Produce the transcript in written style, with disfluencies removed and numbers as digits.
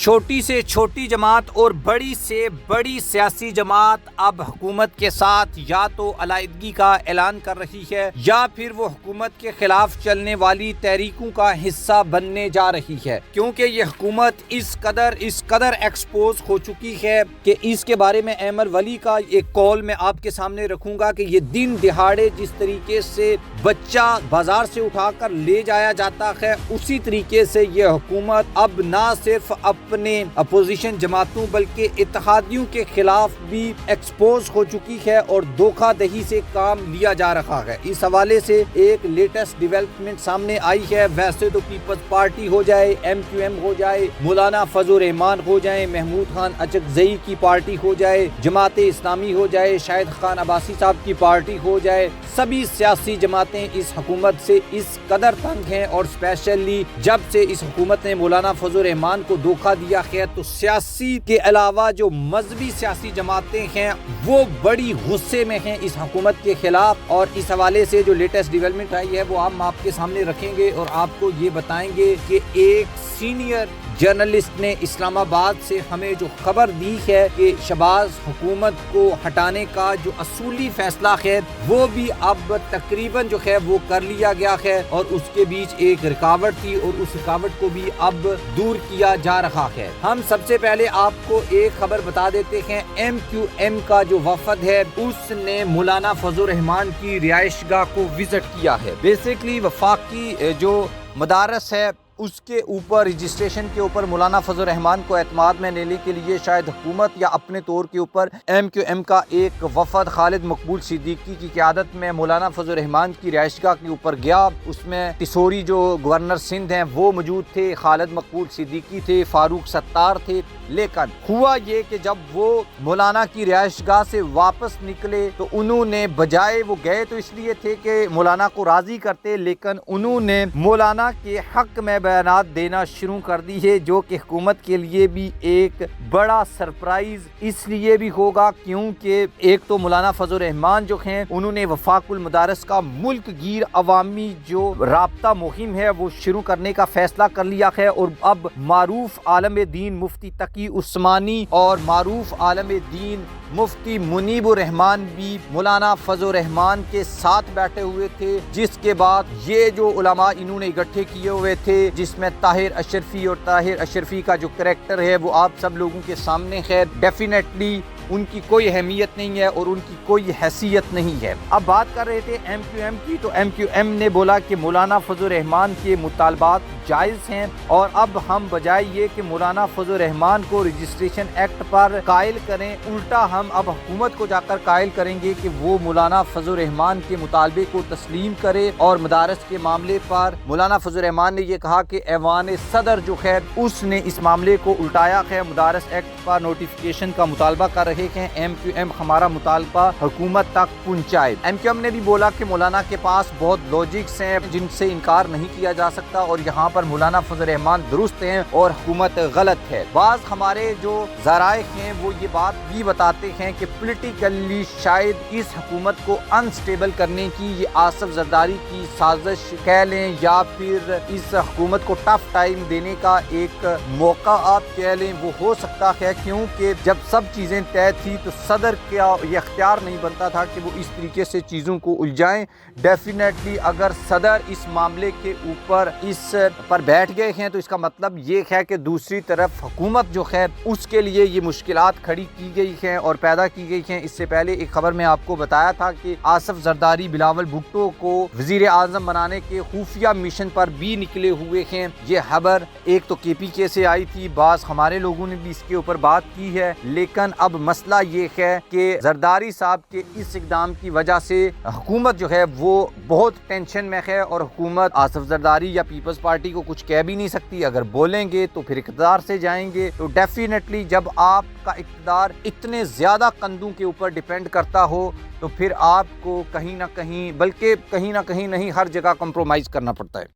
چھوٹی سے چھوٹی جماعت اور بڑی سے بڑی سیاسی جماعت اب حکومت کے ساتھ یا تو علیحدگی کا اعلان کر رہی ہے یا پھر وہ حکومت کے خلاف چلنے والی تحریکوں کا حصہ بننے جا رہی ہے، کیونکہ یہ حکومت اس قدر ایکسپوز ہو چکی ہے کہ اس کے بارے میں ایمر ولی کا ایک کال میں آپ کے سامنے رکھوں گا کہ یہ دن دہاڑے جس طریقے سے بچہ بازار سے اٹھا کر لے جایا جاتا ہے، اسی طریقے سے یہ حکومت اب نہ صرف اپنے اپوزیشن جماعتوں بلکہ اتحادیوں کے خلاف بھی ایکسپوز ہو چکی ہے اور دھوکہ دہی سے کام لیا جا رہا ہے۔ اس حوالے سے ایک لیٹسٹ ڈیولپمنٹ سامنے آئی ہے۔ ویسے تو پیپلز پارٹی ہو جائے، MQM ہو جائے، مولانا فضل الرحمان ہو جائے، محمود خان اچکزئی کی پارٹی ہو جائے، جماعت اسلامی ہو جائے، شاہد خان عباسی صاحب کی پارٹی ہو جائے، سبھی سیاسی جماعتیں اس حکومت سے اس قدر تنگ ہیں، اور اسپیشلی جب سے اس حکومت نے مولانا فضل الرحمان کو دھوکہ دیا ہے تو سیاسی کے علاوہ جو مذہبی سیاسی جماعتیں ہیں وہ بڑی غصے میں ہیں اس حکومت کے خلاف۔ اور اس حوالے سے جو لیٹسٹ ڈیولپمنٹ آئی ہے وہ ہم آپ کے سامنے رکھیں گے اور آپ کو یہ بتائیں گے کہ ایک سینئر جرنلسٹ نے اسلام آباد سے ہمیں جو خبر دی ہے کہ شہباز حکومت کو ہٹانے کا جو اصولی فیصلہ ہے وہ بھی اب تقریباً جو ہے وہ کر لیا گیا ہے، اور اس کے بیچ ایک رکاوٹ تھی اور اس رکاوٹ کو بھی اب دور کیا جا رہا ہے۔ ہم سب سے پہلے آپ کو ایک خبر بتا دیتے ہیں، MQM کا جو وفد ہے اس نے مولانا فضل الرحمان کی رہائش گاہ کو وزٹ کیا ہے۔ بیسیکلی وفاقی جو مدارس ہے اس کے اوپر رجسٹریشن کے اوپر مولانا فضل الرحمان کو اعتماد میں لینے کے لیے شاید حکومت یا اپنے طور کے اوپر MQM کا ایک وفد خالد مقبول صدیقی کی قیادت میں مولانا فضل الرحمان کی رہائش گاہ کے اوپر گیا۔ اس میں ٹسوری جو گورنر سندھ ہیں وہ موجود تھے، خالد مقبول صدیقی تھے، فاروق ستار تھے، لیکن ہوا یہ کہ جب وہ مولانا کی رہائش گاہ سے واپس نکلے تو انہوں نے بجائے وہ گئے تو اس لیے تھے کہ مولانا کو راضی کرتے، لیکن انہوں نے مولانا کے حق میں بیانات دینا شروع کر دی ہے، جو کہ حکومت کے لیے بھی ایک بڑا سرپرائز اس لیے بھی ہوگا کیونکہ ایک تو مولانا فضل الرحمان جو ہیں انہوں نے وفاق المدارس کا ملک گیر عوامی جو رابطہ مہم ہے وہ شروع کرنے کا فیصلہ کر لیا ہے، اور اب معروف عالم دین مفتی تقی عثمانی اور معروف عالم دین مفتی منیب الرحمان بھی مولانا فضل الرحمان کے ساتھ بیٹھے ہوئے تھے، جس کے بعد یہ جو علماء انہوں نے اکٹھے کیے ہوئے تھے جس میں طاہر اشرفی، اور طاہر اشرفی کا جو کریکٹر ہے وہ آپ سب لوگوں کے سامنے ہے، ڈیفینیٹلی ان کی کوئی اہمیت نہیں ہے اور ان کی کوئی حیثیت نہیں ہے۔ اب بات کر رہے تھے MQM کی، تو MQM نے بولا کہ مولانا فضل الرحمان کے مطالبات جائز ہیں، اور اب ہم بجائے یہ کہ مولانا فضل الرحمان کو رجسٹریشن ایکٹ پر قائل کریں، الٹا ہم اب حکومت کو جا کر قائل کریں گے کہ وہ مولانا فضل الرحمان کے مطالبے کو تسلیم کرے۔ اور مدارس کے معاملے پر مولانا فضل الرحمان نے یہ کہا کہ ایوان صدر جو ہے اس نے اس معاملے کو الٹایا ہے، مدارس ایکٹ پر نوٹیفیکیشن کا مطالبہ کر رہے ہیں، MQM ہمارا مطالبہ حکومت تک پہنچائے۔ MQM نے بھی بولا کہ مولانا کے پاس بہت لاجکس ہیں جن سے انکار نہیں کیا جا سکتا، اور یہاں پر مولانا فضل الرحمان درست ہیں اور حکومت غلط ہے۔ بعض ہمارے جو ذرائع ہیں وہ یہ بات بھی بتاتے ہیں کہ پولیٹیکلی شاید اس حکومت کو انسٹیبل کرنے کی یہ آصف زرداری کی سازش کہہ لیں، یا پھر اس حکومت کو ٹف ٹائم دینے کا ایک موقع آپ کہہ لیں، وہ ہو سکتا ہے، کیونکہ جب سب چیزیں طے تھی تو صدر کا یہ اختیار نہیں بنتا تھا کہ وہ اس طریقے سے چیزوں کو الجھائیں۔ ڈیفینیٹلی اگر صدر اس معاملے کے اوپر اس پر بیٹھ گئے ہیں تو اس کا مطلب یہ ہے کہ دوسری طرف حکومت جو ہے اس کے لیے یہ مشکلات کھڑی کی گئی ہیں اور پیدا کی گئی ہیں۔ اس سے پہلے ایک خبر میں آپ کو بتایا تھا کہ آصف زرداری بلاول بھٹو کو وزیر اعظم بنانے کے خفیہ مشن پر بھی نکلے ہوئے ہیں۔ یہ خبر ایک تو KPK سے آئی تھی، بعض ہمارے لوگوں نے بھی اس کے اوپر بات کی ہے، لیکن اب مسئلہ یہ ہے کہ زرداری صاحب کے اس اقدام کی وجہ سے حکومت جو ہے وہ بہت ٹینشن میں ہے، اور حکومت آصف زرداری یا پیپلز پارٹی کو کچھ کہہ بھی نہیں سکتی۔ اگر بولیں گے تو پھر اقتدار سے جائیں گے، تو ڈیفینیٹلی جب آپ کا اقتدار اتنے زیادہ کندھوں کے اوپر ڈیپینڈ کرتا ہو تو پھر آپ کو کہیں نہ کہیں، بلکہ کہیں نہ کہیں نہیں، ہر جگہ کمپرومائز کرنا پڑتا ہے۔